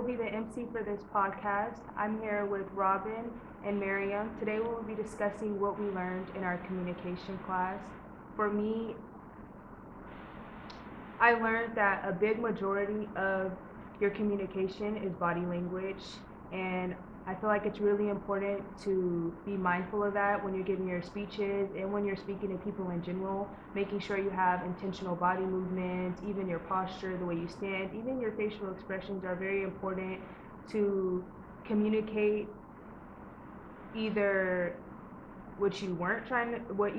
be the MC for this podcast. I'm here with Robin and Miriam. Today we will be discussing what we learned in our communication class. For me, I learned that a big majority of your communication is body language, and I feel like it's really important to be mindful of that when you're giving your speeches and when you're speaking to people in general, making sure you have intentional body movements, even your posture, the way you stand, even your facial expressions are very important to communicate either what you weren't trying to, what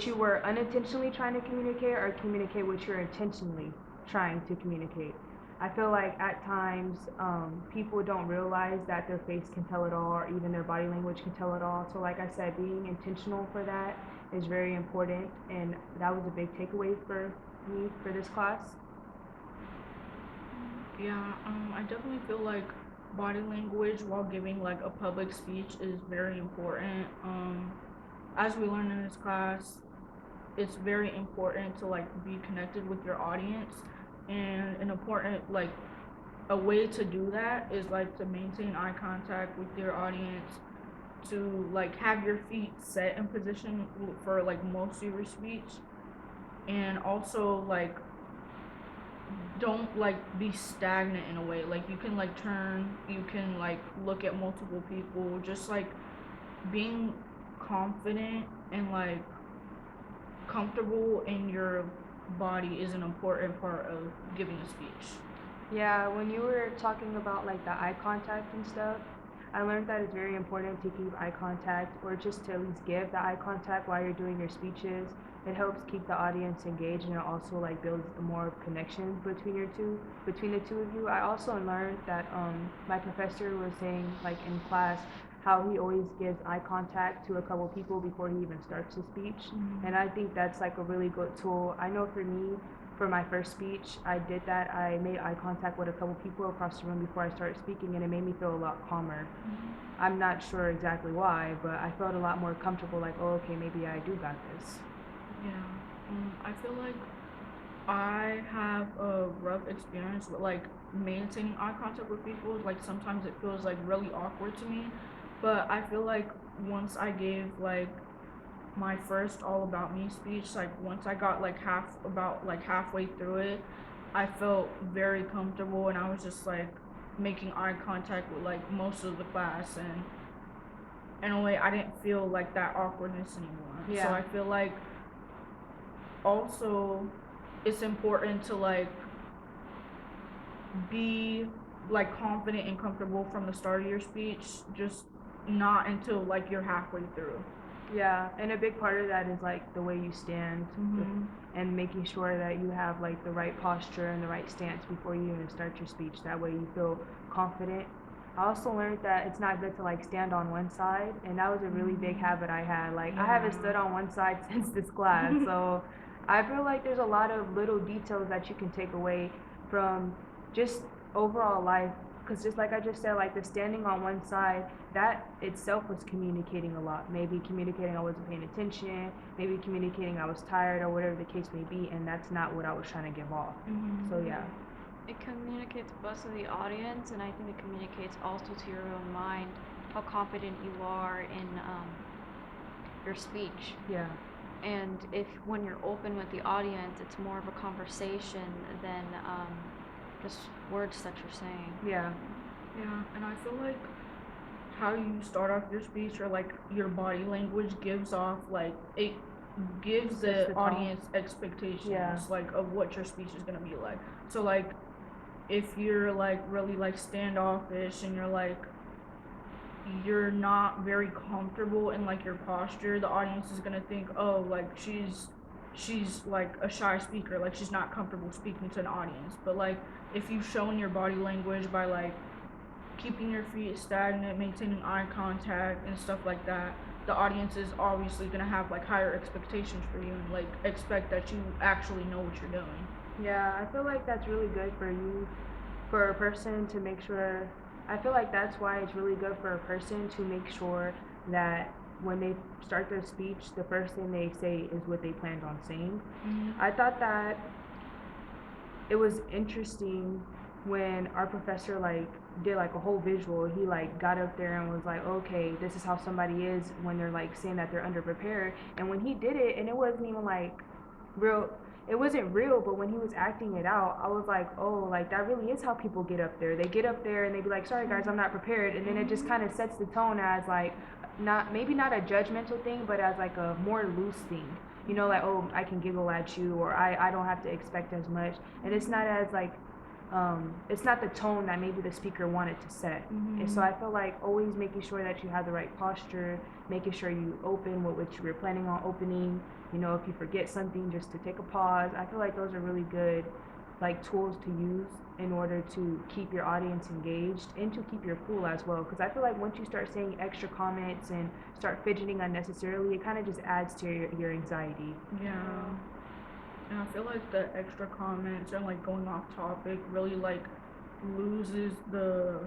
you were unintentionally trying to communicate or communicate what you're intentionally trying to communicate. I feel like at times people don't realize that their face can tell it all or even their body language can tell it all. So like I said, being intentional for that is very important, and that was a big takeaway for me for this class. Yeah, I definitely feel like body language while giving like a public speech is very important. As we learned in this class, it's very important to like be connected with your audience, and an important like a way to do that is like to maintain eye contact with your audience, to like have your feet set in position for like most of your speech, and also like don't like be stagnant in a way. Like you can like turn, you can like look at multiple people, just like being confident and like comfortable in your body is an important part of giving a speech. Yeah, when you were talking about like the eye contact and stuff, I learned that it's very important to keep eye contact or just to at least give the eye contact while you're doing your speeches. It helps keep the audience engaged, and it also like builds the more connection between the two of you. I also learned that my professor was saying like in class how he always gives eye contact to a couple people before he even starts his speech. And I think that's like a really good tool. I know for me, for my first speech, I did that. I made eye contact with a couple people across the room before I started speaking, and it made me feel a lot calmer. I'm not sure exactly why, but I felt a lot more comfortable, like, oh, okay, maybe I do got this. Yeah, I feel like I have a rough experience with like maintaining eye contact with people. Like sometimes it feels like really awkward to me, but I feel like once I gave like my first all about me speech, like once I got like halfway through it, I felt very comfortable, and I was just like making eye contact with like most of the class, and in a way I didn't feel like that awkwardness anymore. So I feel like also it's important to like be like confident and comfortable from the start of your speech, just not until like you're halfway through. Yeah, and a big part of that is like the way you stand and making sure that you have like the right posture and the right stance before you even start your speech. That way you feel confident. I also learned that it's not good to like stand on one side, and that was a really big habit I had. Like I haven't stood on one side since this class, so I feel like there's a lot of little details that you can take away from just overall life. Because just like I just said, like the standing on one side, that itself was communicating a lot. Maybe communicating I wasn't paying attention, maybe communicating I was tired or whatever the case may be, and that's not what I was trying to give off. So yeah. It communicates both to the audience, and I think it communicates also to your own mind how confident you are in your speech. Yeah. And if when you're open with the audience, it's more of a conversation than just words that you're saying. Yeah. Yeah, and I feel like how you start off your speech or like your body language gives off like it gives the audience expectations like of what your speech is gonna be like. So like if you're like really like standoffish and you're not very comfortable in like your posture, the audience is gonna think, oh, like she's like a shy speaker, like she's not comfortable speaking to an audience. But like if you've shown your body language by like keeping your feet stagnant, maintaining eye contact and stuff like that, the audience is obviously gonna have like higher expectations for you and like expect that you actually know what you're doing. Yeah, I feel like that's really good for you, for a person to make sure. I feel like that's why it's really good for a person to make sure that when they start their speech, the first thing they say is what they planned on saying. I thought that it was interesting when our professor like did like a whole visual. He like got up there and was like, okay, this is how somebody is when they're like saying that they're underprepared. And when he did it, and it wasn't even like real, it wasn't real, but when he was acting it out, I was like, oh, like that really is how people get up there. They get up there and they be like, sorry guys, I'm not prepared. And then it just kind of sets the tone as like, not maybe not a judgmental thing, but as like a more loose thing. You know, like, oh, I can giggle at you, or I don't have to expect as much. And it's not as like, it's not the tone that maybe the speaker wanted to set. And so I feel like always making sure that you have the right posture, making sure you open what you were planning on opening. You know, if you forget something, just to take a pause. I feel like those are really good like tools to use in order to keep your audience engaged and to keep your cool as well. Because I feel like once you start saying extra comments and start fidgeting unnecessarily, it kind of just adds to your anxiety. Yeah. And I feel like the extra comments and like going off topic really like loses the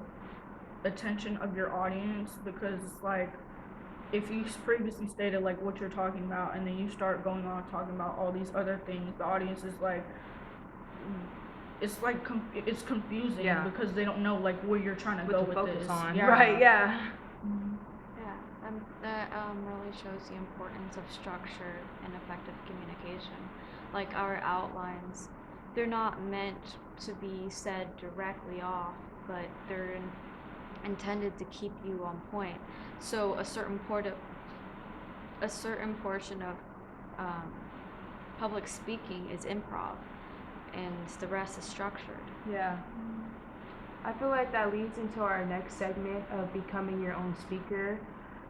attention of your audience, because like if you previously stated like what you're talking about and then you start going on talking about all these other things, the audience is like, it's like it's confusing, Yeah. because they don't know like where you're trying to go To with focus this. on. Yeah. Right, yeah. Yeah, that really shows the importance of structure and effective communication. Like our outlines, they're not meant to be said directly off, but they're intended to keep you on point. So a certain portion of um, public speaking is improv, and the rest is structured. Yeah. I feel like that leads into our next segment of becoming your own speaker.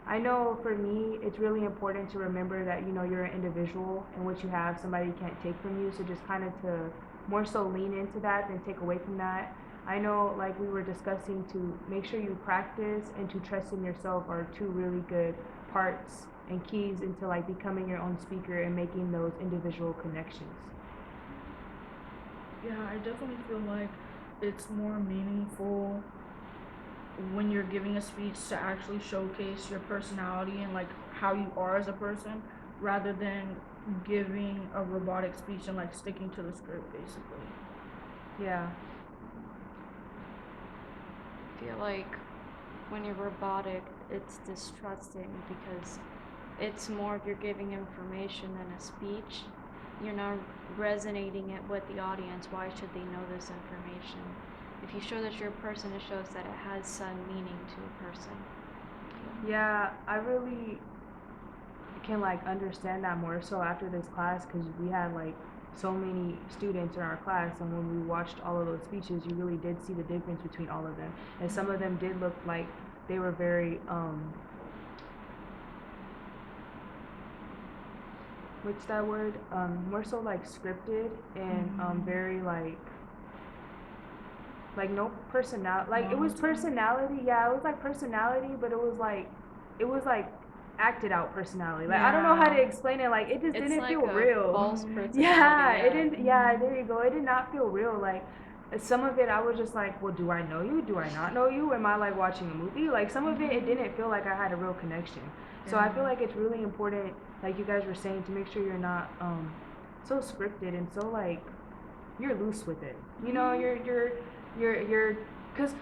I know for me, it's really important to remember that, you know, you're an individual and what you have, somebody can't take from you. So just kind of to more so lean into that than take away from that. I know, like we were discussing, to make sure you practice and to trust in yourself are two really good parts and keys into like becoming your own speaker and making those individual connections. Yeah, I definitely feel like it's more meaningful when you're giving a speech to actually showcase your personality and like how you are as a person, rather than giving a robotic speech and like sticking to the script basically. Yeah. I feel like when you're robotic, it's distrusting because it's more if you're giving information than a speech. You're not resonating it with the audience. Why should they know this information? If you show that you're a person, it shows that it has some meaning to a person. Yeah, I really can like understand that more so after this class, because we had like so many students in our class, and when we watched all of those speeches, you really did see the difference between all of them, and some of them did look like they were very what's that word, more so like scripted and very like no personality, like it was personality, yeah, it was like personality, but it was like acted out personality. Like I don't know how to explain it. Like it just It's didn't like feel a real. false personality. Yeah, it didn't. Yeah, there you go. It did not feel real. Like some of it, I was just like, well, do I know you? Do I not know you? Am I like watching a movie? Like some of it didn't feel like I had a real connection. So I feel like it's really important, like you guys were saying, to make sure you're not so scripted and so like you're loose with it. You know, you're because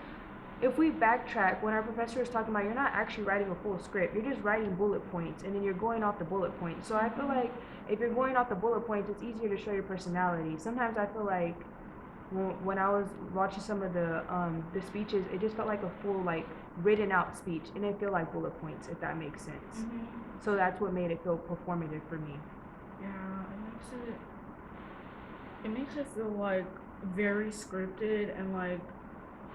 if we backtrack, when our professor was talking about, you're not actually writing a full script, you're just writing bullet points and then you're going off the bullet points. So I feel like if you're going off the bullet points, it's easier to show your personality. Sometimes I feel like when I was watching some of the speeches, it just felt like a full like written out speech, and it felt like bullet points, if that makes sense. So that's what made it feel performative for me. Yeah, it makes it feel like very scripted, and like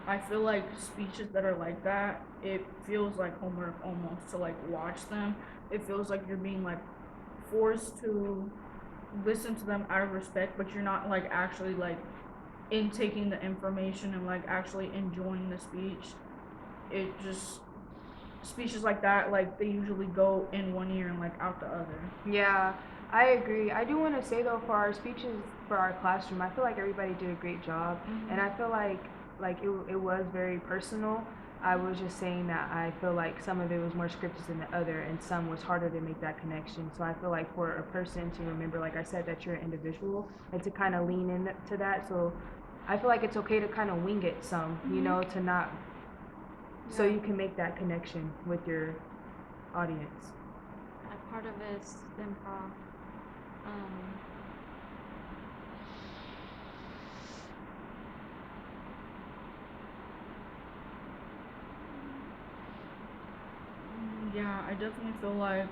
I feel like speeches that are like that, it feels like homework almost to like watch them. It feels like you're being like forced to listen to them out of respect, but you're not like actually like intaking the information and like actually enjoying the speech. It just, speeches like that, like they usually go in one ear and like out the other. Yeah, I agree. I do want to say though, for our speeches for our classroom, I feel like everybody did a great job, and I feel like it was very personal. I was just saying that I feel like some of it was more scripted than the other, and some was harder to make that connection. So I feel like for a person to remember, like I said, that you're an individual, and to kind of lean into that. So I feel like it's okay to kind of wing it some, you know, to not, so Yeah. you can make that connection with your audience. Part of it is improv. Yeah, I definitely feel like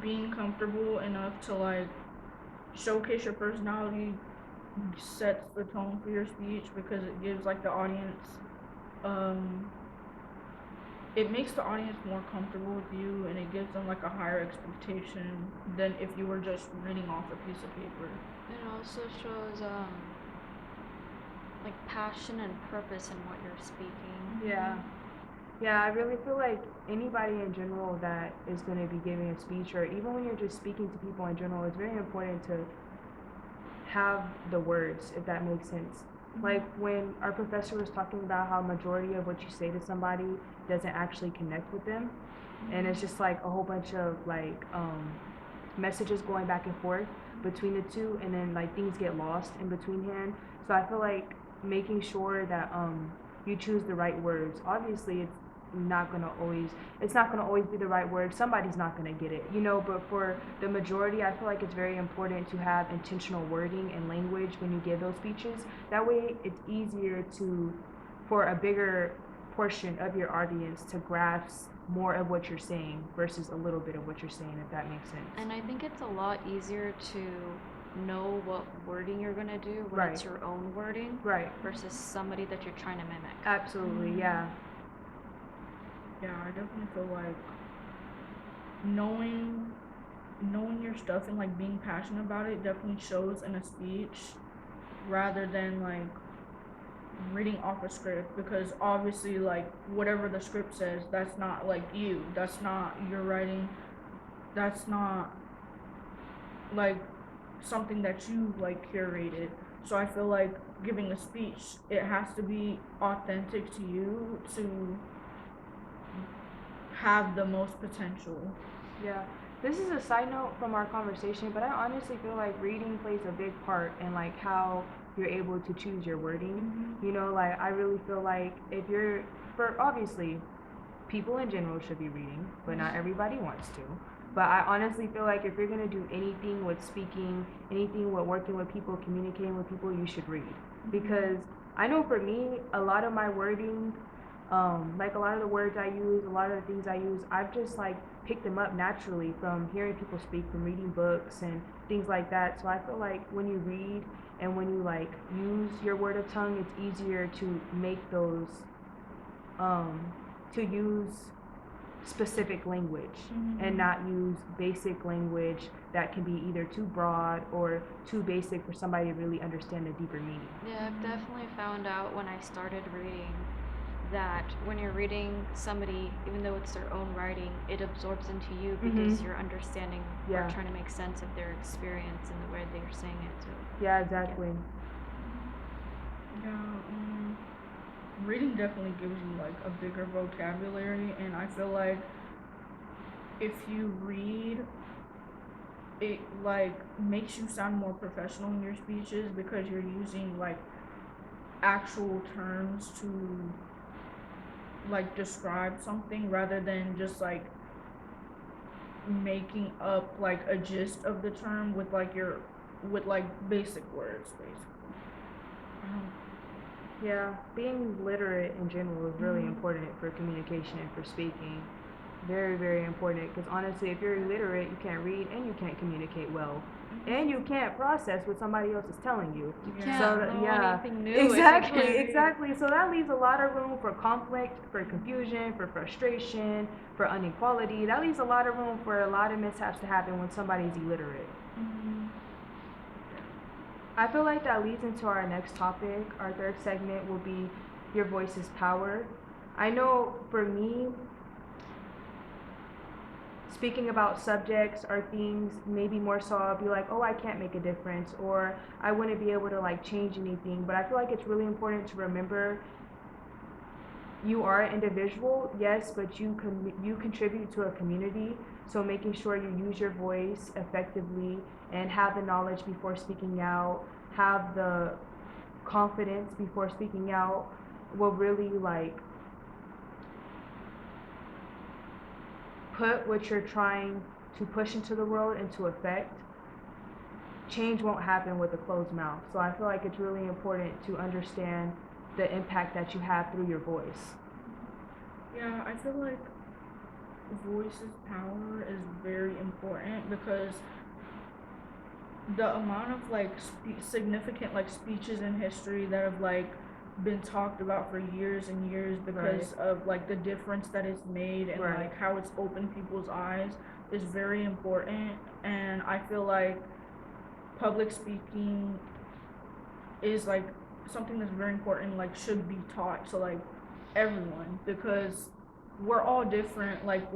being comfortable enough to like showcase your personality sets the tone for your speech because it gives like the audience it makes the audience more comfortable with you and it gives them like a higher expectation than if you were just reading off a piece of paper. It also shows like passion and purpose in what you're speaking. Yeah. Yeah, I really feel like anybody in general that is going to be giving a speech, or even when you're just speaking to people in general, it's very important to have the words, if that makes sense. Like when our professor was talking about how majority of what you say to somebody doesn't actually connect with them, and it's just like a whole bunch of like messages going back and forth between the two, and then like things get lost in between hand. So I feel like making sure that you choose the right words. Obviously, it's not gonna always be the right word. Somebody's not gonna get it, you know. But for the majority, I feel like it's very important to have intentional wording and language when you give those speeches. That way, it's easier for a bigger portion of your audience to grasp more of what you're saying versus a little bit of what you're saying, if that makes sense. And I think it's a lot easier to know what wording you're gonna do when it's your own wording, Right. versus somebody that you're trying to mimic. Absolutely, yeah. Yeah, I definitely feel like knowing your stuff and like being passionate about it definitely shows in a speech rather than like reading off a script, because obviously like whatever the script says, that's not like you, that's not your writing, that's not like something that you like curated. So I feel like giving a speech, it has to be authentic to you to have the most potential. Yeah. This is a side note from our conversation, but I honestly feel like reading plays a big part in like how you're able to choose your wording. You know, like I really feel like if you're for obviously people in general should be reading, but not everybody wants to. But I honestly feel like if you're gonna do anything with speaking, anything with working with people, communicating with people, you should read. Because I know for me, a lot of my wording, like a lot of the words I use, a lot of the things I use, I've just like picked them up naturally from hearing people speak, from reading books and things like that. So I feel like when you read and when you like use your word of tongue, it's easier to make those, to use specific language and not use basic language that can be either too broad or too basic for somebody to really understand the deeper meaning. Yeah, I've definitely found out when I started reading that when you're reading somebody, even though it's their own writing, it absorbs into you because you're understanding or trying to make sense of their experience and the way they're saying it too. Yeah, exactly. Yeah, reading definitely gives you like a bigger vocabulary, and I feel like if you read, it like makes you sound more professional in your speeches because you're using like actual terms to like describe something rather than just like making up like a gist of the term with like basic words basically. Yeah, being literate in general is really important for communication and for speaking. Very, very important. Because honestly, if you're illiterate, you can't read and you can't communicate well, and you can't process what somebody else is telling you. You can't know anything new. Exactly, exactly. So that leaves a lot of room for conflict, for confusion, for frustration, for inequality. That leaves a lot of room for a lot of mishaps to happen when somebody's illiterate. I feel like that leads into our next topic. Our third segment will be your voice is power. I know for me, speaking about subjects or things, maybe more so I'll be like, oh, I can't make a difference, or I wouldn't be able to like change anything. But I feel like it's really important to remember you are an individual, yes, but you contribute to a community. So making sure you use your voice effectively and have the knowledge before speaking out, have the confidence before speaking out will really like put what you're trying to push into the world into effect, change won't happen with a closed mouth. So I feel like it's really important to understand the impact that you have through your voice. Yeah, I feel like voice's power is very important because the amount of like significant like speeches in history that have like been talked about for years and years because of like the difference that it's made and Right. like how it's opened people's eyes is very important. And I feel like public speaking is like something that's very important, like should be taught to like everyone because we're all different. Like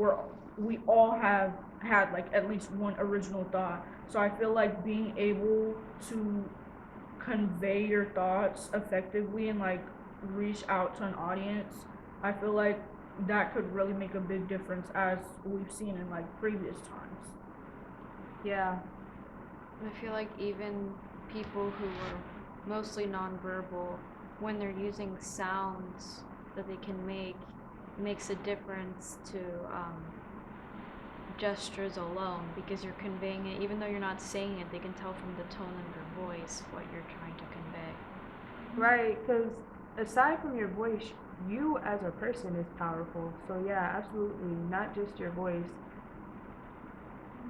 we all have had like at least one original thought. So I feel like being able to convey your thoughts effectively and like reach out to an audience, I feel like that could really make a big difference as we've seen in like previous times. Yeah. I feel like even people who are mostly nonverbal, when they're using sounds that they can make, makes a difference to gestures alone because you're conveying it. Even though you're not saying it, they can tell from the tone of your voice what you're trying to convey. Right, because aside from your voice, you as a person is powerful. So yeah, absolutely, not just your voice.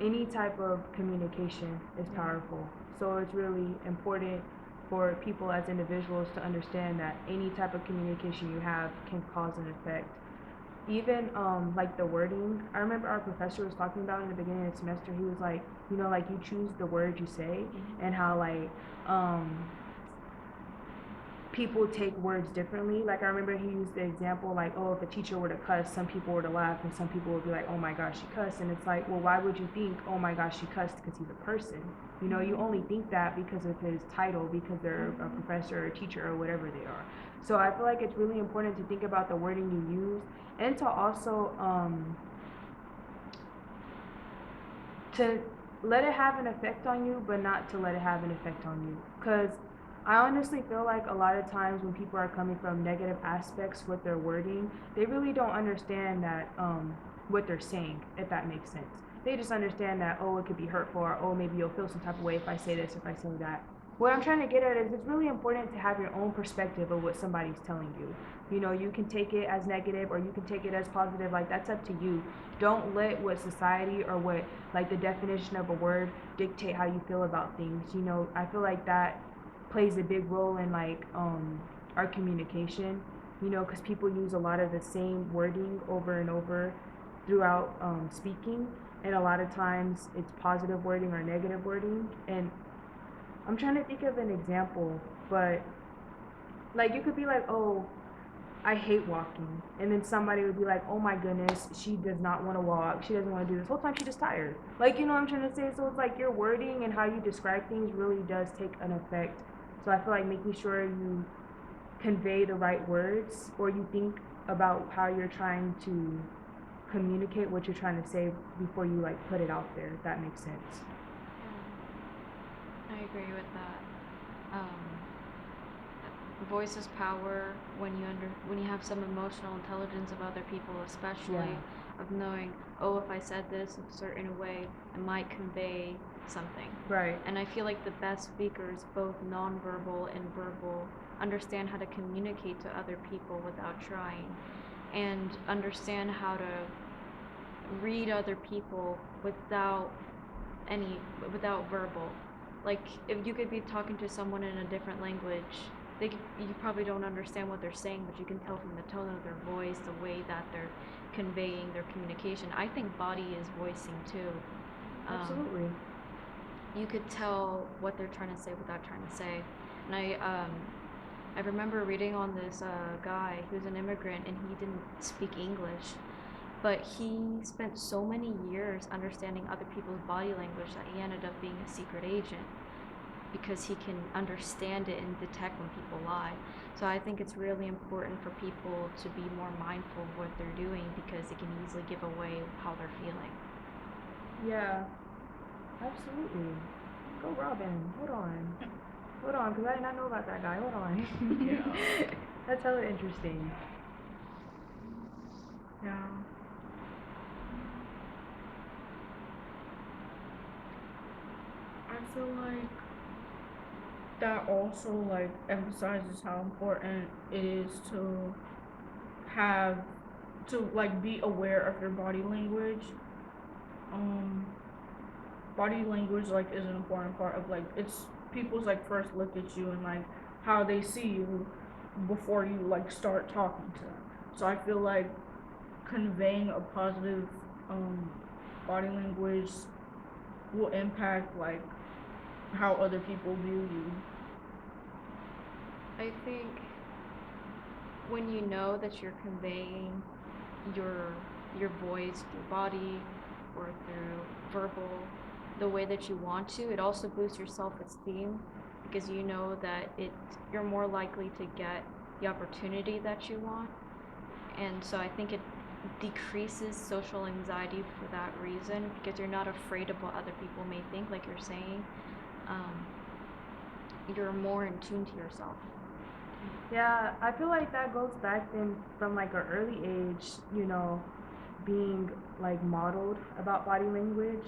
Any type of communication is powerful. So it's really important for people as individuals to understand that any type of communication you have can cause an effect. Even like the wording, I remember our professor was talking about in the beginning of the semester. He was like, you know, like you choose the word you say, and how like people take words differently. Like I remember he used the example like, oh, if a teacher were to cuss, some people were to laugh, and some people would be like, oh my gosh, she cussed. And it's like, well, why would you think, oh my gosh, she cussed because he's a person? You know, you only think that because of his title, because they're a professor or a teacher or whatever they are. So I feel like it's really important to think about the wording you use, and to also to let it have an effect on you, but not to let it have an effect on you. Because I honestly feel like a lot of times when people are coming from negative aspects with their wording, they really don't understand that what they're saying, if that makes sense. They just understand that, oh, it could be hurtful, or oh, maybe you'll feel some type of way if I say this, if I say that. What I'm trying to get at is it's really important to have your own perspective of what somebody's telling you. You know, you can take it as negative or you can take it as positive. Like, that's up to you. Don't let what society or what, like, the definition of a word dictate how you feel about things. You know, I feel like that plays a big role in, like, our communication, you know, because people use a lot of the same wording over and over throughout speaking. And a lot of times it's positive wording or negative wording. And I'm trying to think of an example, but like you could be like, oh, I hate walking. And then somebody would be like, oh my goodness, she does not want to walk. She doesn't want to do this. Whole time she's just tired. Like, you know what I'm trying to say? So it's like your wording and how you describe things really does take an effect. So I feel like making sure you convey the right words, or you think about how you're trying to communicate what you're trying to say before you like put it out there, if that makes sense. I agree with that. Voice is power when you have some emotional intelligence of other people, especially of knowing, oh, if I said this a certain way, it might convey something. Right. And I feel like the best speakers, both nonverbal and verbal, understand how to communicate to other people without trying, and understand how to read other people without verbal. Like if you could be talking to someone in a different language, you probably don't understand what they're saying, but you can tell from the tone of their voice, the way that they're conveying their communication. I think body is voicing too. Absolutely. You could tell what they're trying to say without trying to say. And I remember reading on this guy who's an immigrant and he didn't speak English, but he spent so many years understanding other people's body language that he ended up being a secret agent because he can understand it and detect when people lie. So I think it's really important for people to be more mindful of what they're doing because it can easily give away how they're feeling. Yeah, absolutely. Go Robin. Hold on. hold on, because I did not know about that guy. Hold on. Yeah. That's hella interesting. Yeah. I feel like that also like emphasizes how important it is to have to like be aware of your body language. Um Body language like is an important part of like it's people's like first look at you and like how they see you before you like start talking to them. So I feel like conveying a positive um body language will impact like how other people view you. I think when you know that you're conveying your your voice through body or through verbal the way that you want to, it also boosts your self-esteem because you know that you're more likely to get the opportunity that you want. And so I think it decreases social anxiety for that reason because you're not afraid of what other people may think, like you're saying. Um, you're more in tune to yourself. Yeah, I feel like that goes back then from like an early age, being like modeled about body language.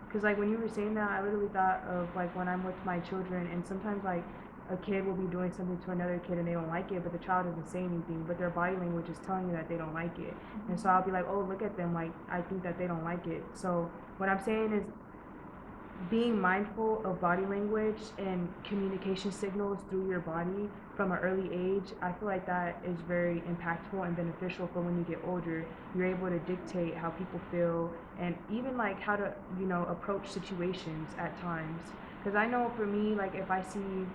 Because like when you were saying that, I literally thought of like when I'm with my children, and sometimes like a kid will be doing something to another kid and they don't like it, but the child doesn't say anything, but their body language is telling you that they don't like it. And so I'll be like, oh, look at them, like I think that they don't like it. So what I'm saying is being mindful of body language and communication signals through your body from an early age, I feel like that is very impactful and beneficial for when you get older. You're able to dictate how people feel and even like how to, approach situations at times. Because I know for me, like if I see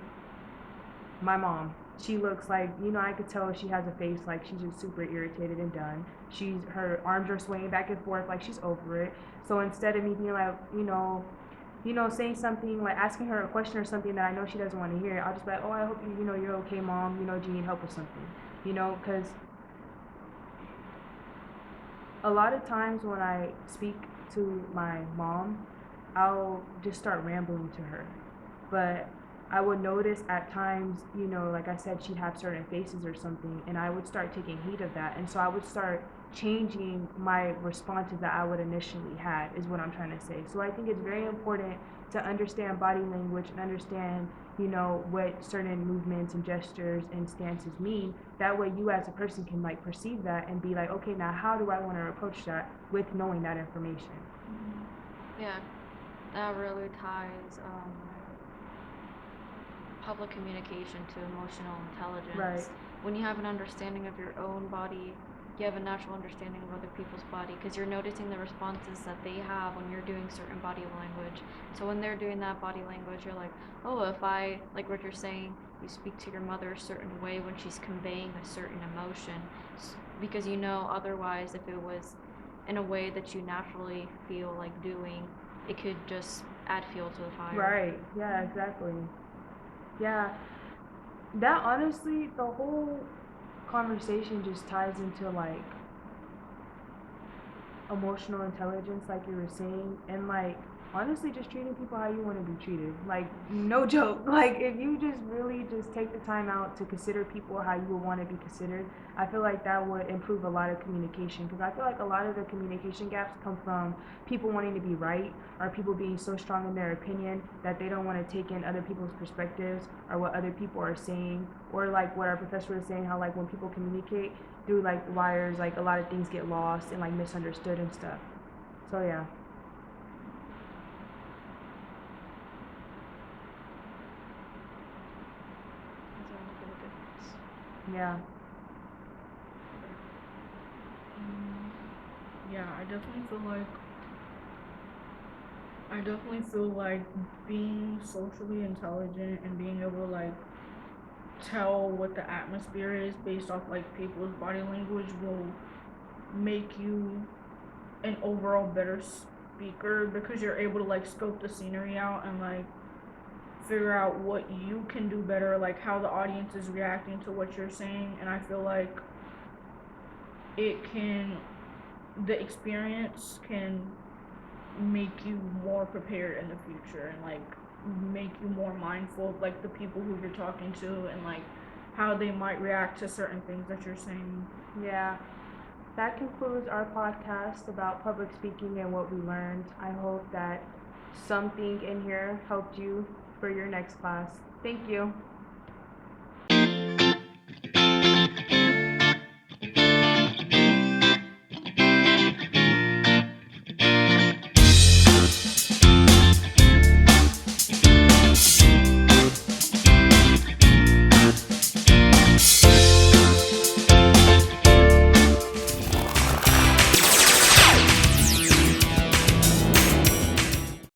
my mom, she looks like, I could tell she has a face like she's just super irritated and done. Her arms are swaying back and forth like she's over it. So instead of me being like, saying something like asking her a question or something that I know she doesn't want to hear, I'll just be like, oh, I hope you're okay, mom. Do you need help with something? Because a lot of times when I speak to my mom, I'll just start rambling to her. But I would notice at times, like I said, she'd have certain faces or something, and I would start taking heed of that. And so I would start changing my responses that I would initially had, is what I'm trying to say. So I think it's very important to understand body language and understand, what certain movements and gestures and stances mean. That way you as a person can like perceive that and be like, okay, now how do I want to approach that with knowing that information? Yeah, that really ties public communication to emotional intelligence. Right. When you have an understanding of your own body, you have a natural understanding of other people's body because you're noticing the responses that they have when you're doing certain body language. So when they're doing that body language, you're like, oh, if I, like what you're saying, you speak to your mother a certain way when she's conveying a certain emotion. Because otherwise, if it was in a way that you naturally feel like doing, it could just add fuel to the fire. Right. Yeah, exactly. Yeah. That honestly, the whole conversation just ties into like emotional intelligence, like you were saying, and like honestly just treating people how you want to be treated. Like no joke. Like if you just really just take the time out to consider people how you would want to be considered, I feel like that would improve a lot of communication, because I feel like a lot of the communication gaps come from people wanting to be right, or people being so strong in their opinion that they don't want to take in other people's perspectives or what other people are saying, or like what our professor was saying, how like when people communicate through like wires, like a lot of things get lost and like misunderstood and stuff. So yeah. Does that make a difference? Yeah. Yeah, I definitely feel like being socially intelligent and being able to like tell what the atmosphere is based off like people's body language will make you an overall better speaker because you're able to like scope the scenery out and like figure out what you can do better, like how the audience is reacting to what you're saying. And I feel like the experience can make you more prepared in the future and like make you more mindful of like the people who you're talking to and like how they might react to certain things that you're saying. Yeah. That concludes our podcast about public speaking and what we learned. I hope that something in here helped you for your next class. Thank you.